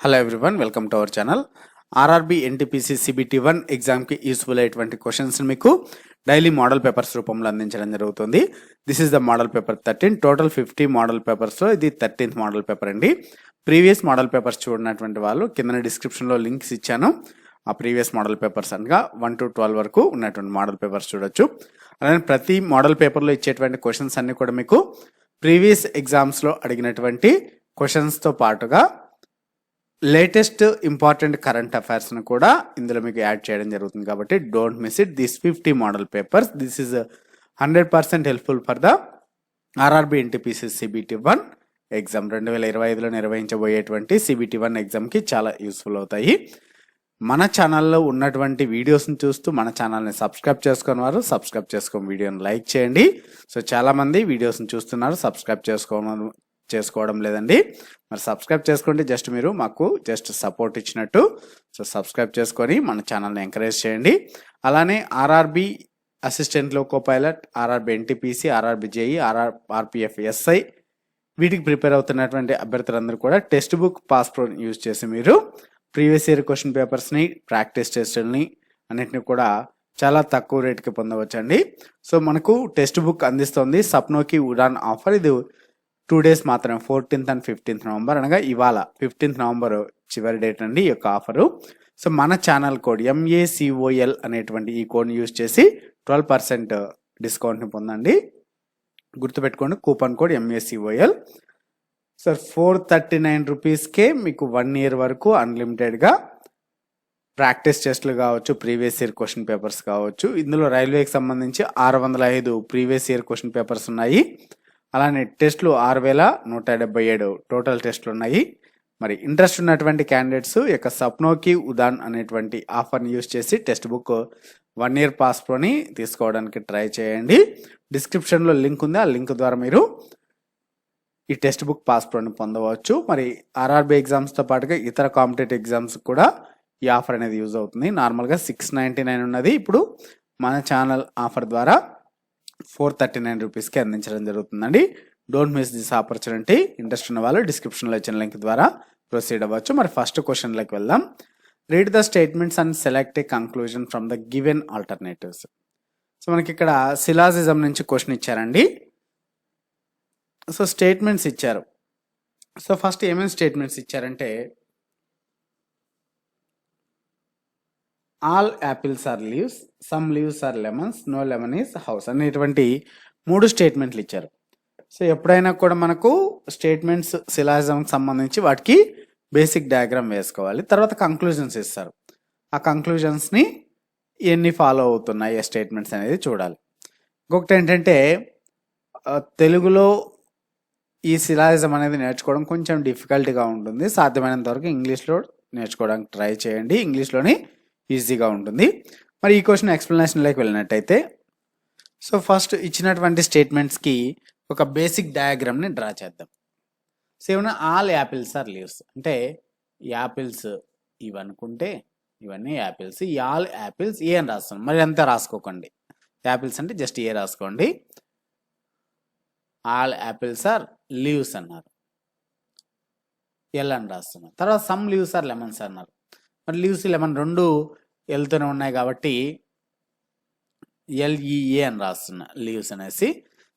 Hello everyone, welcome to our channel. RRB NTPC CBT 1 ఎగ్జామ్కి useful అయ్యేటువంటి questions మీకు daily model papers రూపంలో అందించడం జరుగుతుంది. This is the model paper 13. Total 50 model పేపర్స్లో ఇది 13th మోడల్ పేపర్ అండి. ప్రీవియస్ మోడల్ పేపర్స్ చూడనటువంటి వాళ్ళు కింద డిస్క్రిప్షన్లో లింక్స్ ఇచ్చాను. ఆ ప్రీవియస్ మోడల్ పేపర్స్ అనగా 1 to 12 వరకు ఉన్నటువంటి మోడల్ పేపర్స్ చూడొచ్చు. అలానే ప్రతి మోడల్ పేపర్లో ఇచ్చేటువంటి క్వశ్చన్స్ అన్ని కూడా మీకు ప్రీవియస్ ఎగ్జామ్స్లో అడిగినటువంటి క్వశ్చన్స్తో పాటుగా లేటెస్ట్ ఇంపార్టెంట్ కరెంట్ అఫైర్స్ను కూడా ఇందులో మీకు యాడ్ చేయడం జరుగుతుంది. కాబట్టి don't miss it. This 50 model papers, this is 100% helpful for the RRB NTPC CBT 1 exam. 2025లో నిర్వహించబోయేటువంటి సిబిటి 1 ఎగ్జామ్కి చాలా యూస్ఫుల్ అవుతాయి. మన ఛానల్లో ఉన్నటువంటి వీడియోస్ని చూస్తూ మన ఛానల్ని సబ్స్క్రైబ్ చేసుకుని వారు సబ్స్క్రైబ్ చేసుకొని వీడియోని లైక్ చేయండి. సో చాలామంది వీడియోస్ని చూస్తున్నారు, సబ్స్క్రైబ్ చేసుకోవడం లేదండి. మరి సబ్స్క్రైబ్ చేసుకుంటే జస్ట్ మీరు మాకు జస్ట్ సపోర్ట్ ఇచ్చినట్టు. సో సబ్స్క్రైబ్ చేసుకొని మన ఛానల్ని ఎంకరేజ్ చేయండి. అలానే RRB assistant loco pilot, RRB NTPC, RRB JEE, RPF SI వీటికి ప్రిపేర్ అవుతున్నటువంటి అభ్యర్థులందరూ కూడా టెక్స్ట్ బుక్ పాస్ప్రో యూజ్ చేసి మీరు ప్రీవియస్ ఇయర్ క్వశ్చన్ పేపర్స్ని, ప్రాక్టీస్ టెస్టుల్ని అన్నిటిని కూడా చాలా తక్కువ రేటుకి పొందవచ్చండి. సో మనకు టెక్స్ట్ బుక్ అందిస్తుంది సప్నోకి ఉడాన్ ఆఫర్. ఇది 2 days మాత్రమే, 14th and 15th నవంబర్, అనగా ఇవాళ 15th నవంబర్ చివరి డేట్ అండి ఈ యొక్క ఆఫరు. సో మన ఛానల్ కోడ్ MACOL అనేటువంటి ఈ కోడ్ని యూజ్ చేసి 12% డిస్కౌంట్ని పొందండి. గుర్తుపెట్టుకోండి, కూపన్ కోడ్ MACOL. సో 439 రూపీస్కే మీకు 1 year వరకు అన్లిమిటెడ్గా ప్రాక్టీస్ టెస్ట్లు కావచ్చు, ప్రీవియస్ ఇయర్ క్వశ్చన్ పేపర్స్ కావచ్చు. ఇందులో రైల్వేకి సంబంధించి 605 ప్రీవియస్ ఇయర్ క్వశ్చన్ పేపర్స్ ఉన్నాయి. అలానే టెస్ట్లు 6177 టోటల్ టెస్ట్లు ఉన్నాయి. మరి ఇంట్రెస్ట్ ఉన్నటువంటి క్యాండిడేట్స్ యొక్క సప్నోకి ఉదాన్ అనేటువంటి ఆఫర్ని యూజ్ చేసి టెక్స్ట్ బుక్ 1 year పాస్ప్రోని తీసుకోవడానికి ట్రై చేయండి. డిస్క్రిప్షన్లో లింక్ ఉంది, ఆ లింక్ ద్వారా మీరు ఈ టెక్స్ట్ బుక్ పాస్ప్రోని పొందవచ్చు. మరి ఆర్ఆర్బి ఎగ్జామ్స్తో పాటుగా ఇతర కాంపిటేటివ్ ఎగ్జామ్స్ కూడా ఈ ఆఫర్ అనేది యూజ్ అవుతుంది. నార్మల్గా 699 ఉన్నది, ఇప్పుడు మన ఛానల్ ఆఫర్ ద్వారా 439 రూపీస్కి అందించడం జరుగుతుందండి. Don't miss this opportunity. Interest ఉన్న వాళ్ళు డిస్క్రిప్షన్లో ఇచ్చిన లింక్ ద్వారా ప్రొసీడ్ అవ్వచ్చు. మరి ఫస్ట్ క్వశ్చన్లోకి వెళ్దాం. Read the statements and select a conclusion from the given alternatives. So మనకి ఇక్కడ సిలాజిజం నుంచి క్వశ్చన్ ఇచ్చారండి. సో స్టేట్మెంట్స్ ఇచ్చారు. సో ఫస్ట్ ఏమేమి స్టేట్మెంట్స్ ఇచ్చారంటే all apples are leaves, some leaves are lemons, no lemon is house అనేటువంటి 3 స్టేట్మెంట్లు ఇచ్చారు. సో ఎప్పుడైనా కూడా మనకు స్టేట్మెంట్స్ సిలాజిజంకి సంబంధించి వాటికి బేసిక్ డయాగ్రామ్ వేసుకోవాలి. తర్వాత కంక్లూజన్స్ ఇస్తారు. ఆ కంక్లూజన్స్ని ఎన్ని ఫాలో అవుతున్నాయి ఆ స్టేట్మెంట్స్ అనేది చూడాలి. ఇంకొకటి ఏంటంటే తెలుగులో ఈ సిలాజిజం అనేది నేర్చుకోవడం కొంచెం డిఫికల్ట్గా ఉంటుంది. సాధ్యమైనంత వరకు ఇంగ్లీష్లో నేర్చుకోవడానికి ట్రై చేయండి, ఇంగ్లీష్లోని ఈజీగా ఉంటుంది. మరి ఈ క్వశ్చన్ ఎక్స్ప్లెనేషన్లోకి వెళ్ళినట్టయితే, సో ఫస్ట్ ఇచ్చినటువంటి స్టేట్మెంట్స్కి ఒక బేసిక్ డయాగ్రామ్ని డ్రా చేద్దాం. సో ఏమన్నా ఆల్ యాపిల్స్ ఆర్ లీవ్స్ అంటే యాపిల్స్ ఇవనుకుంటే ఇవన్నీ యాపిల్స్, ఈ ఆల్ యాపిల్స్ ఏ అని రాస్తాం. మరి అంతా రాసుకోకండి, యాపిల్స్ అంటే జస్ట్ ఏ రాసుకోండి. ఆల్ యాపిల్స్ ఆర్ లీవ్స్ అన్నారు, ఎల్ అని రాస్తున్నారు. తర్వాత సమ్ లీవ్స్ ఆర్ లెమన్స్ అన్నారు. మరి లీవ్స్ లెమన్ రెండు ఎల్తోనే ఉన్నాయి కాబట్టి LEA అని రాస్తున్నా లీవ్స్ అనేసి.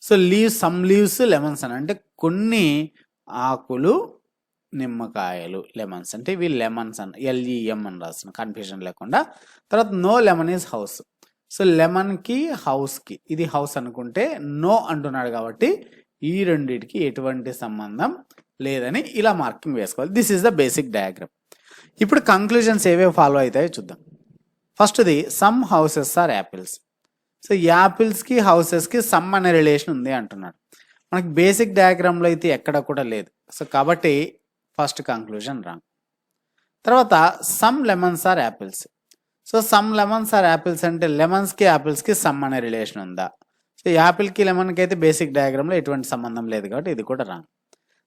So leaves, some leaves, lemons అని అంటే కొన్ని ఆకులు, నిమ్మకాయలు, లెమన్స్ అంటే ఇవి లెమన్స్ అని LEM అని రాస్తున్నా కన్ఫ్యూజన్ లేకుండా. తర్వాత no lemon is house. So లెమన్కి హౌస్కి, ఇది హౌస్ అనుకుంటే నో అంటున్నాడు కాబట్టి ఈ రెండింటికి ఎటువంటి సంబంధం లేదని ఇలా మార్కింగ్ వేసుకోవాలి. This is the basic diagram. ఇప్పుడు కంక్లూజన్స్ ఏవేవి ఫాలో అవుతాయో చూద్దాం. ఫస్ట్ది some houses are apples. So యాపిల్స్కి హౌసెస్కి సమ్ అనే రిలేషన్ ఉంది అంటున్నాడు. మనకి బేసిక్ డయాగ్రామ్లో అయితే ఎక్కడ కూడా లేదు. సో కాబట్టి ఫస్ట్ కంక్లూజన్ రాంగ్. తర్వాత some lemons are apples. So some lemons are apples అంటే లెమన్స్కి యాపిల్స్కి సమ్ అనే రిలేషన్ ఉందా? సో యాపిల్కి లెమన్కి అయితే బేసిక్ డయాగ్రామ్లో ఎటువంటి సంబంధం లేదు కాబట్టి ఇది కూడా రాంగ్.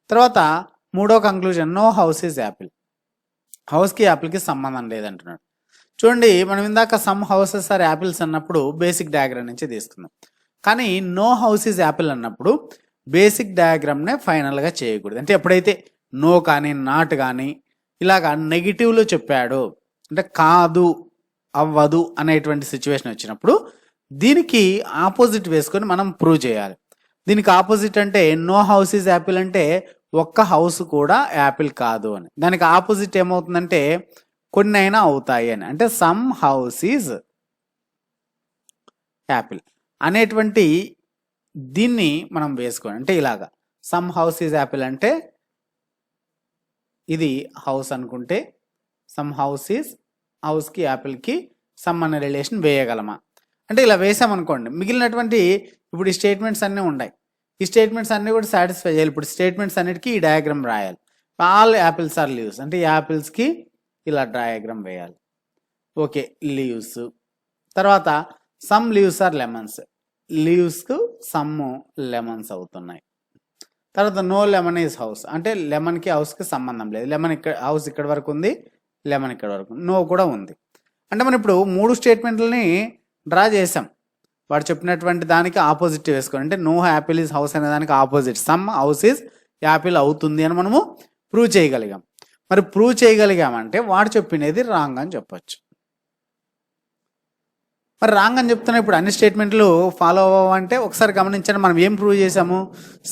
తర్వాత మూడో conclusion no house is apple. హౌస్కి యాపిల్కి సంబంధం లేదంటున్నాడు. చూడండి, మనం ఇందాక సమ్ హౌసెస్ ఆర్ యాపిల్స్ అన్నప్పుడు బేసిక్ డయాగ్రామ్ నుంచి తీసుకుందాం. కానీ నో హౌస్ ఈజ్ యాపిల్ అన్నప్పుడు బేసిక్ డయాగ్రామ్నే ఫైనల్గా చేయకూడదు. అంటే ఎప్పుడైతే నో కానీ నాట్ కానీ ఇలాగా నెగిటివ్లో చెప్పాడు అంటే కాదు అవ్వదు అనేటువంటి సిచ్యువేషన్ వచ్చినప్పుడు దీనికి ఆపోజిట్ వేసుకొని మనం ప్రూవ్ చేయాలి. దీనికి ఆపోజిట్ అంటే నో హౌస్ ఈజ్ యాపిల్ అంటే ఒక్క హౌస్ కూడా యాపిల్ కాదు అని. దానికి ఆపోజిట్ ఏమవుతుందంటే కొన్ని అయినా అవుతాయి అని, అంటే సమ్ హౌస్ ఈజ్ యాపిల్ అనేటువంటి దీన్ని మనం వేసుకోండి. అంటే ఇలాగా సమ్ హౌస్ ఈజ్ యాపిల్ అంటే ఇది హౌస్ అనుకుంటే సమ్ హౌస్ ఈజ్ హౌస్కి యాపిల్కి సమ్ అనే రిలేషన్ వేయగలమా అంటే ఇలా వేసామనుకోండి. మిగిలినటువంటి ఇప్పుడు ఈ స్టేట్మెంట్స్ అన్నీ ఉన్నాయి, ఈ స్టేట్మెంట్స్ అన్నీ కూడా సాటిస్ఫై చేయాలి. ఇప్పుడు స్టేట్మెంట్స్ అన్నిటికీ ఈ డయాగ్రామ్ రాయాలి. ఆల్ యాపిల్స్ ఆర్ లీవ్స్ అంటే ఈ యాపిల్స్కి ఇలా డయాగ్రామ్ వేయాలి. Okay, leaves. తర్వాత సమ్ లీవ్స్ ఆర్ లెమన్స్, లీవ్స్కు సమ్ లెమన్స్ అవుతున్నాయి. తర్వాత నో లెమన్ ఈజ్ హౌస్ అంటే లెమన్కి హౌస్కి సంబంధం లేదు. లెమన్ ఇక్కడ హౌస్ ఇక్కడ వరకు ఉంది, లెమన్ ఇక్కడ వరకు, నో కూడా ఉంది. అంటే మనం ఇప్పుడు 3 స్టేట్మెంట్లని డ్రా చేసాం. వాడు చెప్పినటువంటి దానికి ఆపోజిట్ వేసుకోండి. అంటే నో యాపిల్ ఈజ్ హౌస్ అనే దానికి opposite some house is Apple అవుతుంది అని మనము ప్రూవ్ చేయగలిగాం. మరి ప్రూవ్ చేయగలిగామంటే వాడు చెప్పినది రాంగ్ అని చెప్పొచ్చు. మరి రాంగ్ అని చెప్తున్నా ఇప్పుడు అన్ని స్టేట్మెంట్లు ఫాలో అవ్వాలంటే ఒకసారి గమనించండి, మనం ఏం ప్రూవ్ చేసాము,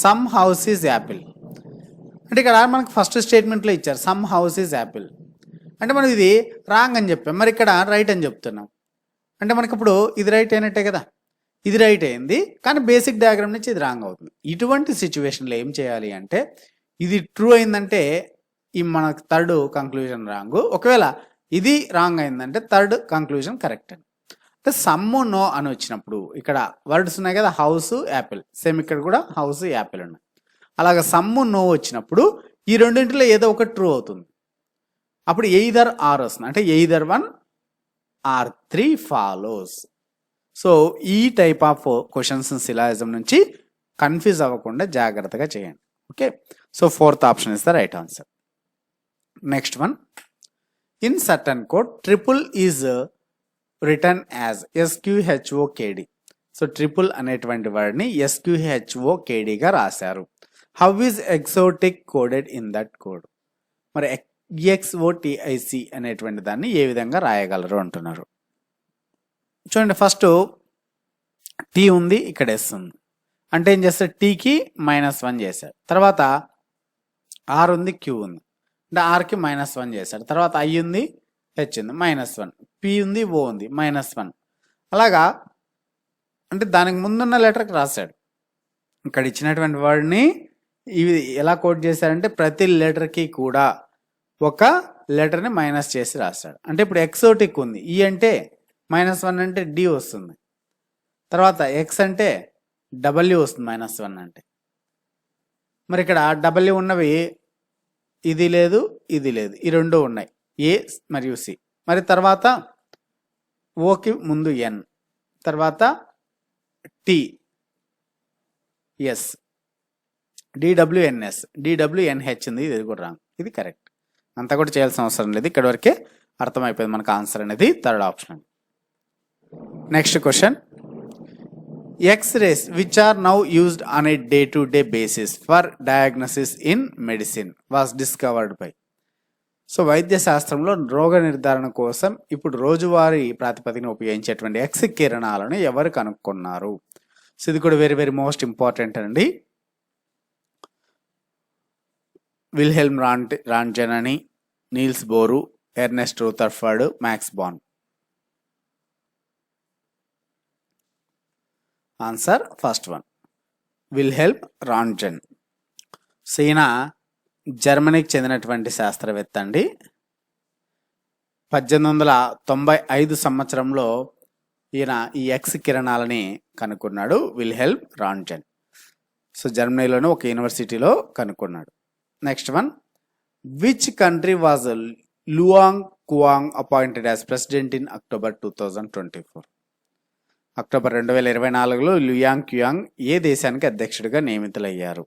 సమ్ హౌస్ ఈజ్ యాపిల్ అంటే ఇక్కడ మనకు ఫస్ట్ స్టేట్మెంట్లో ఇచ్చారు సమ్ హౌస్ ఈజ్ యాపిల్ అంటే మనం ఇది రాంగ్ అని చెప్పాం. మరి ఇక్కడ రైట్ అని చెప్తున్నాం అంటే మనకి ఇప్పుడు ఇది రైట్ అయినట్టే కదా, ఇది రైట్ అయింది కానీ బేసిక్ డయాగ్రామ్ నుంచి ఇది రాంగ్ అవుతుంది. ఇటువంటి సిచ్యువేషన్లో ఏం చేయాలి అంటే ఇది ట్రూ అయిందంటే ఈ మనకు థర్డ్ కంక్లూజన్ రాంగ్, ఒకవేళ ఇది రాంగ్ అయిందంటే థర్డ్ కంక్లూజన్ కరెక్ట్ అని. అంటే సమ్ము నో అని వచ్చినప్పుడు ఇక్కడ వర్డ్స్ ఉన్నాయి కదా, హౌస్ యాపిల్, సేమ్ ఇక్కడ కూడా హౌస్ యాపిల్ ఉన్నాయి. అలాగే సమ్ము నో వచ్చినప్పుడు ఈ రెండింటిలో ఏదో ఒకటి ట్రూ అవుతుంది. అప్పుడు ఎయిదర్ ఆర్ వస్తుంది అంటే ఎయిదర్ 1 ఆర్ 3 ఫాలోస్. సో ఈ టైప్ ఆఫ్ క్వశ్చన్స్ సిలాయిజం నుంచి కన్ఫ్యూజ్ అవ్వకుండా జాగ్రత్తగా చేయండి. Okay, so 4th option is the right answer. Next one, in certain code triple is return as SQHOKD. So triple అనేటువంటి వర్డ్ని SQHOKDగా రాశారు. How is exotic coded in that code. మరి EXOTIC అనేటువంటి దాన్ని ఏ విధంగా రాయగలరు అంటున్నారు. చూడండి, ఫస్ట్ టీ ఉంది, ఇక్కడ ఎస్ ఉంది అంటే ఏం చేస్తారు, టీకి -1 చేశారు. తర్వాత ఆర్ ఉంది, క్యూ ఉంది అంటే ఆర్కి -1 చేశాడు. తర్వాత ఐ ఉంది, హెచ్ ఉంది, -1, పి ఉంది, ఓ ఉంది, -1. అలాగా అంటే దానికి ముందున్న లెటర్కి రాశాడు. ఇక్కడ ఇచ్చినటువంటి వర్డ్ని ఇవి ఎలా కోడ్ చేశారంటే ప్రతి లెటర్కి కూడా ఒక లెటర్ని మైనస్ చేసి రాస్తాడు. అంటే ఇప్పుడు ఎక్సోటిక్ ఉంది, ఈ అంటే -1 అంటే డి వస్తుంది. తర్వాత ఎక్స్ అంటే డబ్ల్యూ వస్తుంది -1 అంటే. మరి ఇక్కడ డబ్ల్యూ ఉన్నవి ఇది లేదు, ఇది లేదు, ఈ రెండు ఉన్నాయి, ఏ మరియు సి. మరి తర్వాత ఓకి ముందు ఎన్, తర్వాత టి, ఎస్, DWNS, DWNH ఉంది, ఇది కూడా రాంగ్, ఇది కరెక్ట్. అంతా కూడా చేయాల్సిన అవసరం లేదు, ఇక్కడ వరకే అర్థమైపోయింది మనకు ఆన్సర్ అనేది third option. Next question, X-rays which are now used on a day-to-day basis for diagnosis in medicine was discovered by. So వైద్య శాస్త్రంలో రోగ నిర్ధారణ కోసం ఇప్పుడు రోజువారీ ప్రాతిపదికన ఉపయోగించేటువంటి ఎక్స్ కిరణాలను ఎవరు కనుక్కున్నారు? సో ఇది కూడా వెరీ వెరీ మోస్ట్ ఇంపార్టెంట్ అండి. విల్హెల్మ్ రాంట్జెన్ అని, Niels Bohr, Ernest Rutherford, Max Born. Answer first one, Wilhelm Roentgen. So ఈయన జర్మనీకి చెందినటువంటి శాస్త్రవేత్త అండి. 1895 సంవత్సరంలో ఈయన ఈ ఎక్స్ కిరణాలని కనుక్కున్నాడు, విల్హెల్మ్ రాంట్జెన్. సో జర్మనీలోని ఒక యూనివర్సిటీలో కనుక్కున్నాడు. Next one, which country was Luong Cuong appointed as president in October 2024? October 2024లో లుయాంగ్ క్యుయాంగ్ ఏ దేశానికి అధ్యక్షుడిగా నియమితులయ్యారు?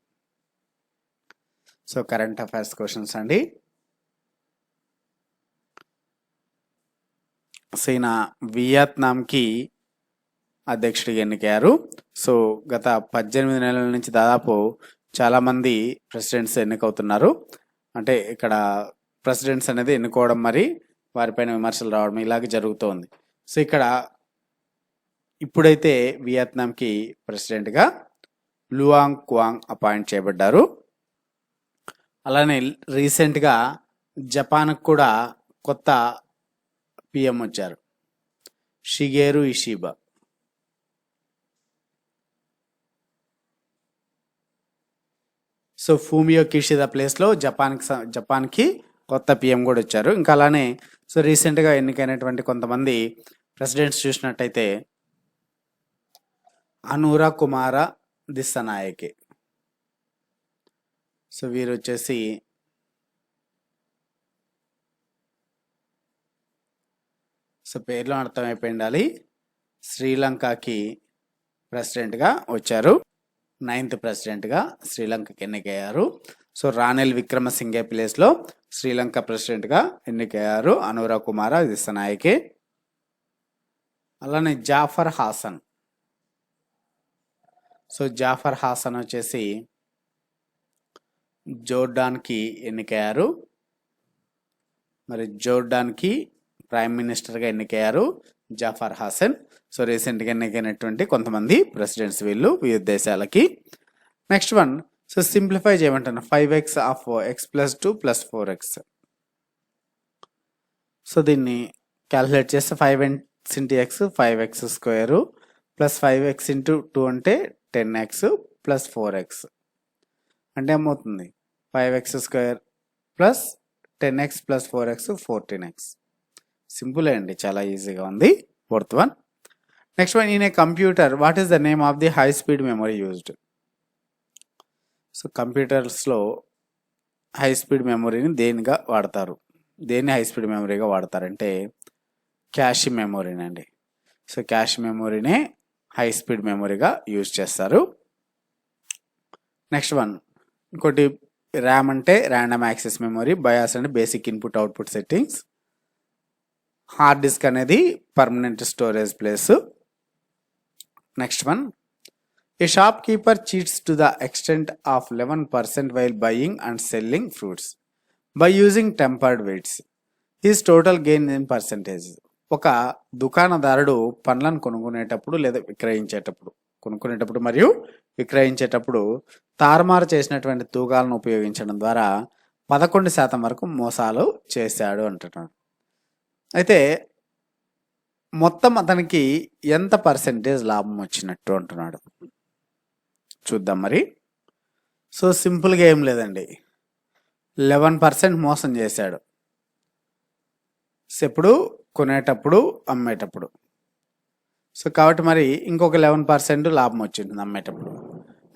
సో కరెంట్ అఫైర్స్ క్వశ్చన్స్ అండి. సో ఈయన వియత్నాంకి అధ్యక్షుడిగా ఎన్నికయ్యారు. సో గత 18 నెలల నుంచి దాదాపు చాలామంది ప్రెసిడెంట్స్ ఎన్నికవుతున్నారు. అంటే ఇక్కడ ప్రెసిడెంట్స్ అనేది ఎన్నుకోవడం, మరి వారిపైన విమర్శలు రావడం ఇలాగ జరుగుతోంది. సో ఇక్కడ ఇప్పుడైతే వియత్నాంకి ప్రెసిడెంట్గా లువాంగ్ క్వాంగ్ అపాయింట్ చేయబడ్డారు. అలానే రీసెంట్గా జపాన్కు కూడా కొత్త పిఎం వచ్చారు, షిగేరు ఇషిబా. సో ఫూమియో కిషిదా ప్లేస్లో జపాన్కి కొత్త పిఎం కూడా వచ్చారు. ఇంకా అలానే సో రీసెంట్గా ఎన్నికైనటువంటి కొంతమంది ప్రెసిడెంట్స్ చూసినట్టయితే అనురా కుమార దిస్సనాయకే. సో వీరు వచ్చేసి సో పేర్లో అర్థమైపోయి ఉండాలి, శ్రీలంకకి ప్రెసిడెంట్గా వచ్చారు. 9th ప్రెసిడెంట్గా శ్రీలంకకి ఎన్నికయ్యారు. సో రానిల్ విక్రమసింఘే ప్లేస్లో శ్రీలంక ప్రెసిడెంట్గా ఎన్నికయ్యారు అనురా కుమార దిస్సనాయకే. అలానే జాఫర్ హాసన్. సో జాఫర్ హాసన్ వచ్చేసి జోర్డాన్కి ఎన్నికయ్యారు. మరి జోర్డాన్కి ప్రైమ్ మినిస్టర్గా ఎన్నికయ్యారు జాఫర్ హాసన్. సో రీసెంట్గా ఎన్నికైనటువంటి కొంతమంది ప్రెసిడెంట్స్ వీళ్ళు వివిధ దేశాలకి. నెక్స్ట్ వన్, సో సింప్లిఫై చేయమంటాను 5x of x + 2 + 4x. So దీన్ని క్యాల్కులేట్ చేస్తే 5x × x 5x² + 5x × 2 అంటే 10x + 4x అంటే ఏమవుతుంది 5x² + 10x + 4x 14x. Simple అండి, చాలా ఈజీగా ఉంది. 4th one. Next one, in a computer what is the name of the high speed memory used. So కంప్యూటర్స్లో హై స్పీడ్ మెమరీని దేనిగా వాడతారు, దేన్ని హై స్పీడ్ మెమరీగా వాడతారంటే క్యాష్ మెమరీనండి. సో క్యాష్ మెమరీనే హై స్పీడ్ మెమరీగా యూజ్ చేస్తారు. నెక్స్ట్ వన్, ఇంకోటి ర్యామ్ అంటే ర్యాండమ్ యాక్సెస్ మెమరీ, బయాస్ అంటే basic input output settings, hard disk అనేది permanent storage place. Next one, a shop keeper cheats to the extent of 11% while buying and selling fruits by using tempered weights. Is total gain in percentage. ఒక దుకాణదారుడు పండ్లను కొనుక్కునేటప్పుడు లేదా కొనుక్కునేటప్పుడు మరియు విక్రయించేటప్పుడు తారుమారు చేసినటువంటి తూకాలను ఉపయోగించడం ద్వారా 11% వరకు మోసాలు చేశాడు అంటున్నాడు. అయితే మొత్తం అతనికి ఎంత పర్సెంటేజ్ లాభం వచ్చినట్టు అంటున్నాడు, చూద్దాం మరి. సో సింపుల్గా ఏం లేదండి, 11% మోసం చేశాడు. ఎప్పుడు కొనేటప్పుడు అమ్మేటప్పుడు. సో కాబట్టి మరి ఇంకొక 11% లాభం వచ్చింటుంది అమ్మేటప్పుడు.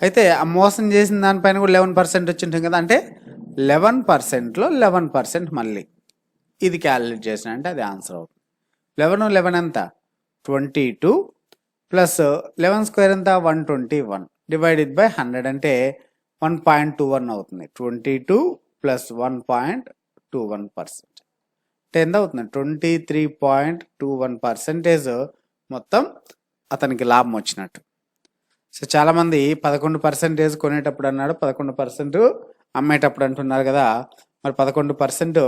అయితే ఆ మోసం చేసిన దానిపైన కూడా 11% వచ్చింటుంది కదా, అంటే 11%లో 11% మళ్ళీ ఇది క్యాలిక్యులేట్ చేసిన అంటే అది ఆన్సర్ అవుతుంది. 11 ఎంత 22 ప్లస్ 11² ఎంత 121 డివైడెడ్ బై 100 అంటే 1.21 అవుతుంది. 22 ప్లస్ 1.21% అంటే ఎంత అవుతుంది 23.21% మొత్తం అతనికి లాభం వచ్చినట్టు. సో చాలామంది 11% కొనేటప్పుడు అన్నాడు, 11% అమ్మేటప్పుడు అంటున్నారు కదా. మరి 11%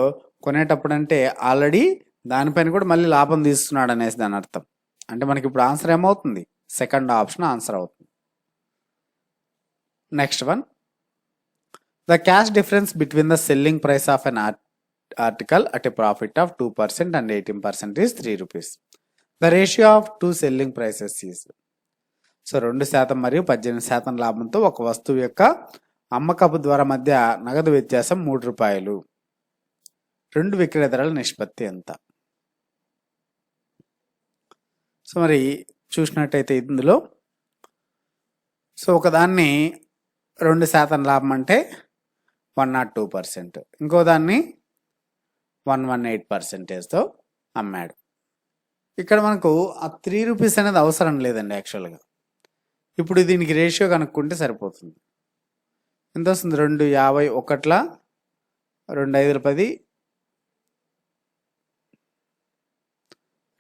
కొనేటప్పుడు అంటే ఆల్రెడీ దానిపైన కూడా మళ్ళీ లాభం తీస్తున్నాడు అనేసి దాని అర్థం. అంటే మనకి ఇప్పుడు ఆన్సర్ ఏమవుతుంది, సెకండ్ ఆప్షన్ ఆన్సర్ అవుతుంది. Next one, the cash difference between the selling price of an article at a profit of 2% and 18% is 3 rupees. The ratio of 2 selling prices is. So 2% మరియు 18% లాభంతో ఒక వస్తువు యొక్క అమ్మకపు ద్వారా మధ్య నగదు వ్యత్యాసం 3 రూపాయలు. 2 విక్రయ ధరల నిష్పత్తి ఎంత? సో మరి చూసినట్టయితే ఇందులో సో ఒకదాన్ని 2% లాభం అంటే 102%, ఇంకో దాన్ని 118%తో అమ్మాడు. ఇక్కడ మనకు ఆ 3 రూపీస్ అనేది అవసరం లేదండి యాక్చువల్గా. ఇప్పుడు దీనికి రేషియో కనుక్కుంటే సరిపోతుంది. ఎంత వస్తుంది 2.50 ఒకట్లా 2.5 10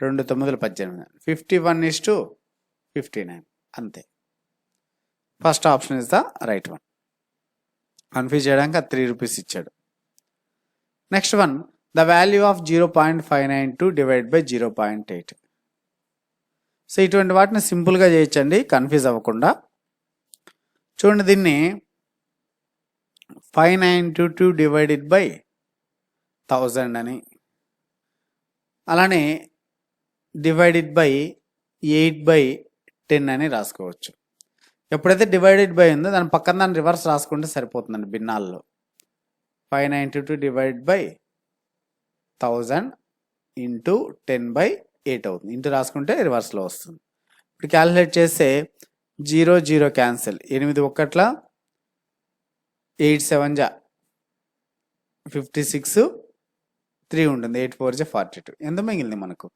2 9 18 51:59 అంతే. First option is the right one. Confuse చేయడానికి ఆ 3 రూపీస్ ఇచ్చాడు. Next one, the value of 0.592 divide by 0.8. So ఇటువంటి వాటిని సింపుల్గా చేయొచ్చండి, కన్ఫ్యూజ్ అవ్వకుండా. చూడండి, దీన్ని 592 డివైడెడ్ బై 1000 అని, అలానే డివైడెడ్ బై 8/10 అని రాసుకోవచ్చు. ఎప్పుడైతే డివైడెడ్ బై ఉందో దాని పక్కన దాన్ని రివర్స్ రాసుకుంటే సరిపోతుందండి భిన్నాల్లో. 592 డివైడ్ బై 1000 ఇంటూ 10/8 అవుతుంది. ఇంటూ రాసుకుంటే రివర్స్లో వస్తుంది. ఇప్పుడు క్యాలిక్యులేట్ చేస్తే 0 0 క్యాన్సిల్, 8 1 8 7 56, 3 ఉంటుంది, 8 4 42. ఎంత మిగిలింది మనకు?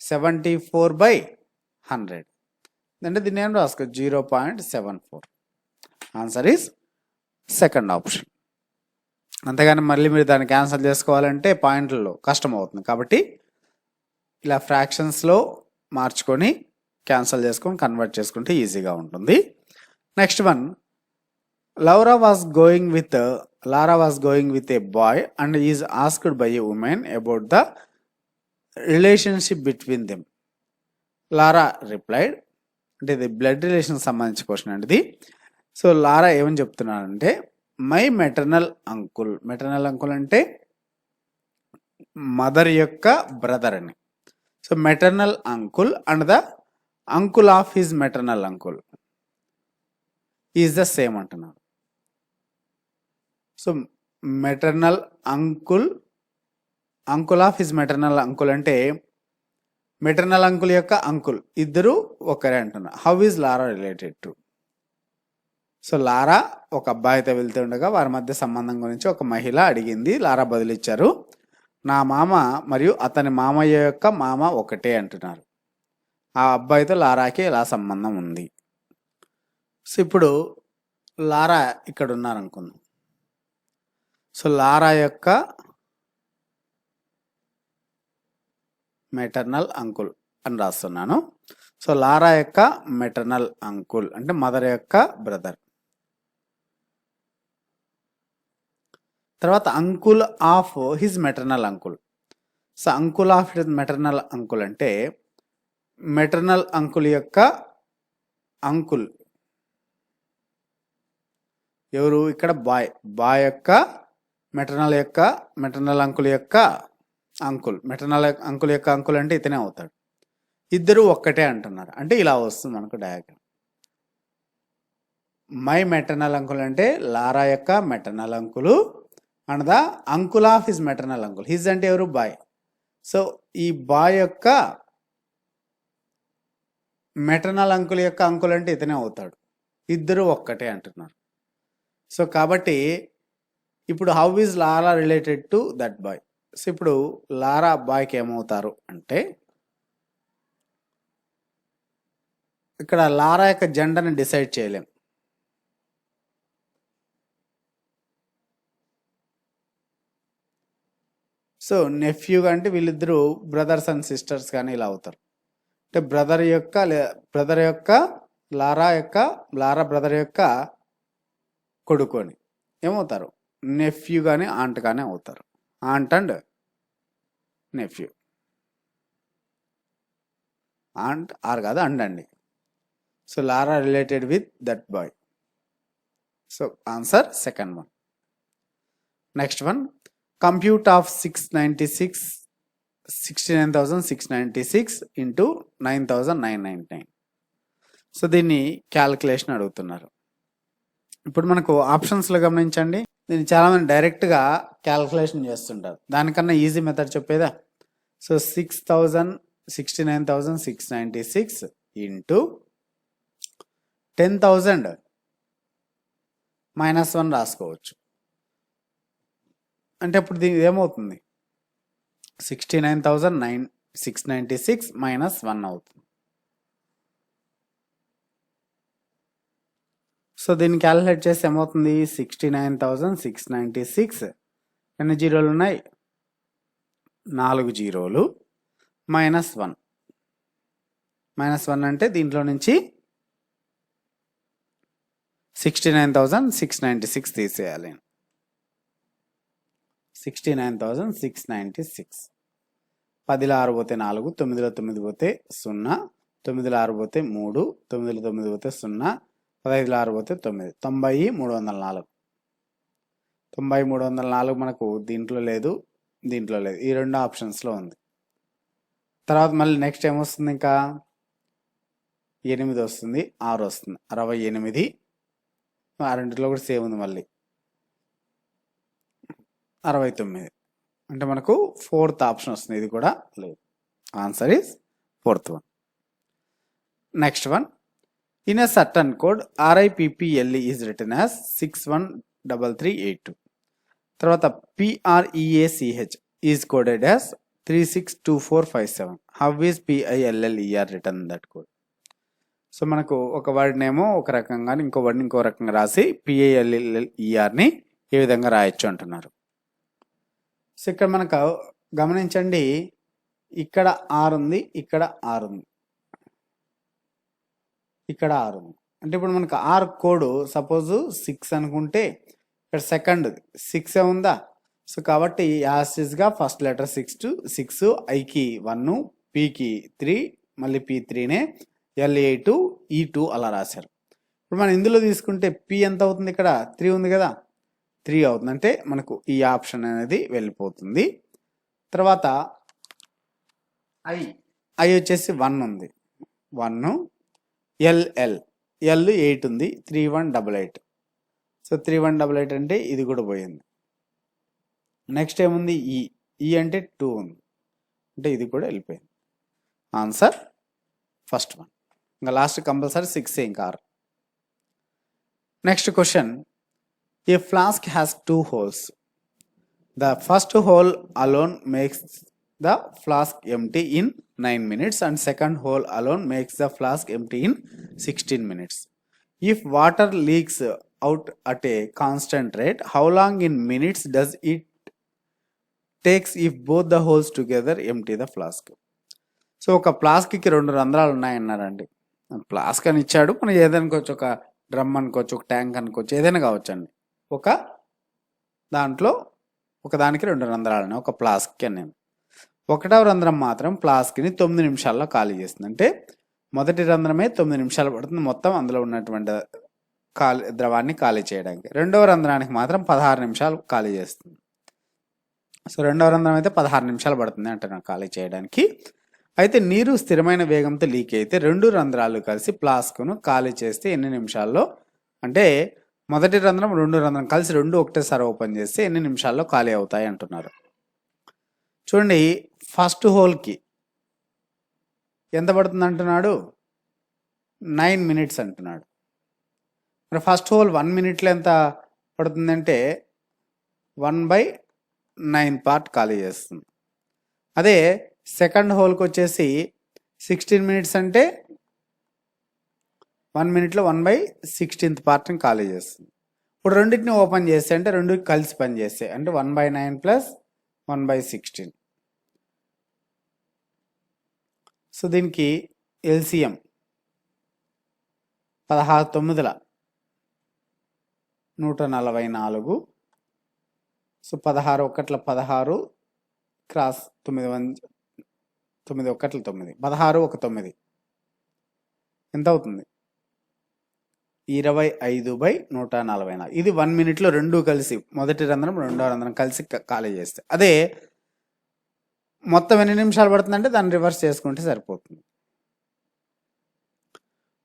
74/100. అంటే దీన్ని ఏం రాసుకో 0.74. Answer is second option. అంతేగాని మళ్ళీ మీరు దాన్ని క్యాన్సిల్ చేసుకోవాలంటే పాయింట్లలో కష్టం అవుతుంది. కాబట్టి ఇలా ఫ్రాక్షన్స్లో మార్చుకొని క్యాన్సిల్ చేసుకొని కన్వర్ట్ చేసుకుంటే ఈజీగా ఉంటుంది. Next one, Laura was going with a boy and is asked by a woman about the relationship between them. Lara replied, అంటే ఇది బ్లడ్ రిలేషన్ సంబంధించిన క్వశ్చన్ అండి ఇది. సో లారా ఏమని చెప్తున్నారంటే, మై మెటర్నల్ అంకుల్ అంటే మదర్ యొక్క బ్రదర్ అని. So maternal uncle and the uncle of his maternal uncle is the same అంటున్నారు. So maternal uncle of his maternal uncle అంటే మెటర్నల్ అంకుల్ యొక్క అంకుల్ ఇద్దరు ఒకరే అంటున్నారు. How is Laura related to? So Laura ఒక అబ్బాయితో వెళ్తూ ఉండగా వారి మధ్య సంబంధం గురించి ఒక మహిళ అడిగింది. లారా బదులిచ్చారు, నా మామ మరియు అతని మామయ్య యొక్క మామ ఒకటే అంటున్నారు. ఆ అబ్బాయితో లారాకి ఎలా సంబంధం ఉంది? సో ఇప్పుడు లారా ఇక్కడ ఉన్నారనుకుందాం. సో లారా యొక్క మెటర్నల్ అంకుల్ అని రాస్తున్నాను. సో లారా యొక్క మెటర్నల్ అంకుల్ అంటే మదర్ యొక్క బ్రదర్. తర్వాత uncle of his maternal uncle. So uncle of his maternal uncle అంటే మెటర్నల్ అంకుల్ యొక్క అంకుల్ ఎవరు? ఇక్కడ బాయ్ యొక్క మెటర్నల్ అంకుల్ యొక్క అంకుల్. మెటర్నల్ అంకుల్ యొక్క అంకుల్ అంటే ఇతనే అవుతాడు. ఇద్దరు ఒక్కటే అంటున్నారు. అంటే ఇలా వస్తుంది మనకు డయాగ్రామ్. మై మెటర్నల్ అంకుల్ అంటే లారా యొక్క maternal uncle and the uncle of his maternal uncle. His అంటే ఎవరు? బాయ్. సో ఈ బాయ్ యొక్క మెటర్నల్ అంకుల్ యొక్క అంకుల్ అంటే ఇతనే అవుతాడు. ఇద్దరు ఒక్కటే అంటున్నారు. సో కాబట్టి ఇప్పుడు how is Laura related to that boy? So ఇప్పుడు లారా బాయ్కి ఏమవుతారు అంటే, ఇక్కడ లారా యొక్క జెండర్ని డిసైడ్ చేయలేం. సో నెఫ్యూగా అంటే వీళ్ళిద్దరూ బ్రదర్స్ అండ్ సిస్టర్స్ కానీ ఇలా అవుతారు. అంటే బ్రదర్ యొక్క లారా బ్రదర్ యొక్క కొడుకు అని ఏమవుతారు? నెఫ్యూ కానీ ఆంట్ కానీ అవుతారు. Aunt and nephew. Aunt or కాదు అండ్ అండి. So Lara related with that boy. So answer second one. Next one, compute of 69,696 into 9,999. So దీన్ని క్యాల్కులేషన్ అడుగుతున్నారు. ఇప్పుడు మనకు ఆప్షన్స్లో గమనించండి, దీన్ని చాలామంది డైరెక్ట్గా క్యాల్కులేషన్ చేస్తుంటారు. దానికన్నా ఈజీ మెథడ్ చెప్పేదా? సో 69,696 ఇంటూ 10,000 -1 రాసుకోవచ్చు. అంటే ఇప్పుడు దీనికి ఏమవుతుంది? 69,696 -1 అవుతుంది. సో దీన్ని క్యాలిక్యులేట్ చేస్తే ఏమవుతుంది? 69,696 ఎన్ని జీరోలు ఉన్నాయి? 4 జీరోలు -1. -1 అంటే దీంట్లో నుంచి 69,696 తీసేయాలి. 69,696. 10లో 6 పోతే 4, 9లో 9 పోతే 0, 9లో 6 పోతే 3, 9లో 9 పోతే 0, 15లో 6 పోతే 9. 90,304. 90,304 మనకు దీంట్లో లేదు, దీంట్లో లేదు, ఈ రెండు ఆప్షన్స్లో ఉంది. తర్వాత మళ్ళీ నెక్స్ట్ ఏమొస్తుంది, ఇంకా 8 వస్తుంది, 6 వస్తుంది, 68. ఆ రెండిట్లో కూడా సేమ్ ఉంది, మళ్ళీ 69. అంటే మనకు ఫోర్త్ ఆప్షన్ వస్తుంది, ఇది కూడా లేదు. Answer is fourth one. Next one, in a certain code RIPPLE is return as 613382. తర్వాత PREACH is coded as 362457. How is PILLER return that code? So మనకు ఒక వర్డ్ నేమో ఒక రకంగా ఇంకో వర్డ్ని ఇంకో రకంగా రాసి PILLERని ఏ విధంగా రాయొచ్చు అంటున్నారు. సో ఇక్కడ మనకు గమనించండి, ఇక్కడ R ఉంది, ఇక్కడ R ఉంది, ఇక్కడ R ఉంది. అంటే ఇప్పుడు మనకు R కోడ్ సపోజ్ 6 అనుకుంటే ఇక్కడ సెకండ్ 6 ఉందా? సో కాబట్టి యాసిస్గా ఫస్ట్ లెటర్ 6, ఐకి 1, పీకి 3, మళ్ళీ P3నే L8, E2 అలా రాశారు. ఇప్పుడు మనం ఇందులో తీసుకుంటే P ఎంత అవుతుంది? ఇక్కడ 3 ఉంది కదా, 3 అవుతుంది. అంటే మనకు ఈ ఆప్షన్ అనేది వెళ్ళిపోతుంది. తర్వాత I వచ్చేసి 1 ఉంది, 1, L 8 ఉంది, 3188. సో 3188 అంటే ఇది కూడా పోయింది. నెక్స్ట్ ఏముంది? ఈ అంటే 2 ఉంది, అంటే ఇది కూడా వెళ్ళిపోయింది. Answer first one. ఇంకా లాస్ట్ కంపల్సరీ 6 ఇంకా 6. Next question, A flask has 2 holes. The first hole alone makes the flask empty in 9 minutes and second hole alone makes the flask empty in 16 minutes. If water leaks out at a constant rate, how long in minutes does it takes if both the holes together empty the flask? So ఒక ఫ్లాస్క్కి 2 రంధ్రాలు ఉన్నాయన్నారండి. Flask అని ఇచ్చాడు, మనం ఏదైనా అనుకోవచ్చు, ఒక drum అనుకోవచ్చు, ఒక ట్యాంక్ అనుకోవచ్చు, ఏదైనా కావచ్చు అండి. ఒక దాంట్లో ఒక దానికి 2 రంధ్రాలు ఉన్నాయి, ఒక ఫ్లాస్క్కి అని. 1వ రంధ్రం మాత్రం ఫ్లాస్క్ని 9 నిమిషాల్లో ఖాళీ చేస్తుంది. అంటే మొదటి రంధ్రమే 9 నిమిషాలు పడుతుంది మొత్తం అందులో ఉన్నటువంటి ద్రవాన్ని ఖాళీ చేయడానికి. 2వ రంధ్రానికి మాత్రం 16 నిమిషాలు ఖాళీ చేస్తుంది. సో 2వ రంధ్రం అయితే 16 నిమిషాలు పడుతుంది అంటున్నాను ఖాళీ చేయడానికి. అయితే నీరు స్థిరమైన వేగంతో లీక్ అయితే 2 రంధ్రాలు కలిసి ఫ్లాస్క్ను ఖాళీ చేస్తే ఎన్ని నిమిషాల్లో? అంటే మొదటి రంధ్రం 2 రంధ్రం కలిసి 2 ఒకటేసారి ఓపెన్ చేస్తే ఎన్ని నిమిషాల్లో ఖాళీ అవుతాయి అంటున్నారు. చూడండి, ఫస్ట్ హోల్కి ఎంత పడుతుంది అంటున్నాడు? 9 minutes అంటున్నాడు. మరి ఫస్ట్ హోల్ 1 minute ఎంత పడుతుందంటే 1/9 పార్ట్ ఖాళీ చేస్తుంది. అదే సెకండ్ హోల్కి వచ్చేసి 16 minutes అంటే 1 minute 1/16 పార్ట్ని ఖాళీ చేస్తుంది. ఇప్పుడు రెండింటిని ఓపెన్ చేస్తే అంటే 2 కలిసి పని చేస్తాయి, అంటే 1/9 + 1/16. సో దీనికి LCM 16 9 144. సో 16 1 16 క్రాస్ 9 1 9 1 9 16 1 9 ఎంత అవుతుంది? 25/144. ఇది 1 minute 2 కలిసి, మొదటి రంధ్రం 2వ రంధ్రం కలిసి ఖాళీ చేస్తే. అదే మొత్తం ఎన్ని నిమిషాలు పడుతుందంటే దాన్ని రివర్స్ చేసుకుంటే సరిపోతుంది.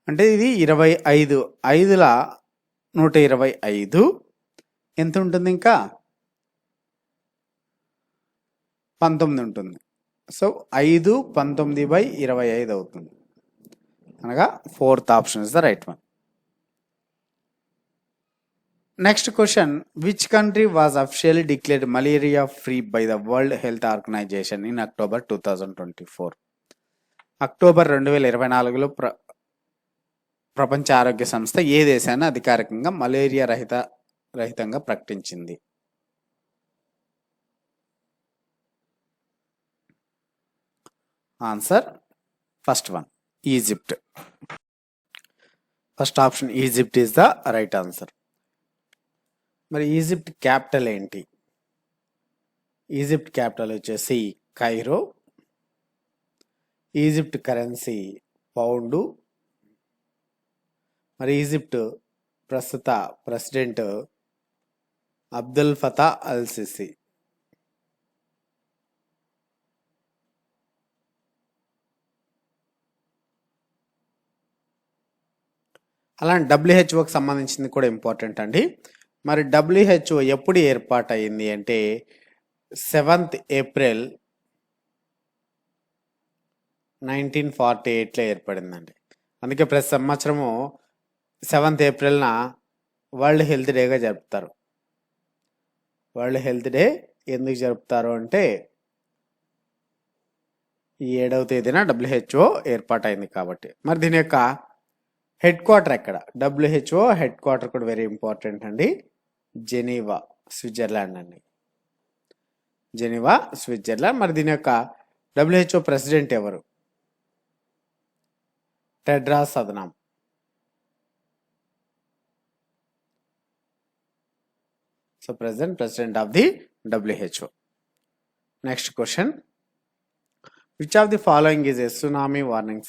అంటే ఇది 25, 5ల 125 ఎంత ఉంటుంది? ఇంకా 19 ఉంటుంది. సో 5 19/25 అవుతుంది. అనగా fourth option is the right one. Next question, which country was officially declared malaria free by the World Health Organization in October 2024? October 2024లో ప్రపంచ ఆరోగ్య సంస్థ ఏ దేశాన్ని అధికారికంగా మలేరియా రహితంగా ప్రకటించింది? Answer first one, Egypt. First option Egypt is the right answer. మరి ఈజిప్ట్ క్యాపిటల్ ఏంటి? ఈజిప్ట్ క్యాపిటల్ వచ్చేసి కైరో. Egypt currency pound. మరి ఈజిప్ట్ ప్రస్తుత president Abdel Fattah al Sisi. అలాంటి డబ్ల్యూహెచ్ఓకి సంబంధించింది కూడా ఇంపార్టెంట్ అండి. మరి డబ్ల్యూహెచ్ఓ ఎప్పుడు ఏర్పాటయింది అంటే 7th ఏప్రిల్ 1948లో ఏర్పడిందండి. అందుకే ప్రతి సంవత్సరము 7th ఏప్రిల్న వరల్డ్ హెల్త్ డేగా జరుపుతారు. వరల్డ్ హెల్త్ డే ఎందుకు జరుపుతారు అంటే 7వ తేదీన డబ్ల్యూహెచ్ఓ ఏర్పాటైంది కాబట్టి. మరి దీని యొక్క హెడ్ క్వార్టర్ ఎక్కడ? డబ్ల్యూహెచ్ఓ హెడ్ క్వార్టర్ కూడా వెరీ ఇంపార్టెంట్ అండి. జెనీవా, స్విట్జర్లాండ్ అండి. Geneva, Switzerland. మరి దీని యొక్క డబ్ల్యూహెచ్ఓ ప్రెసిడెంట్ ఎవరు? Tedros Adhanom. So president of the WHO. Next question, which of the following is a tsunami warning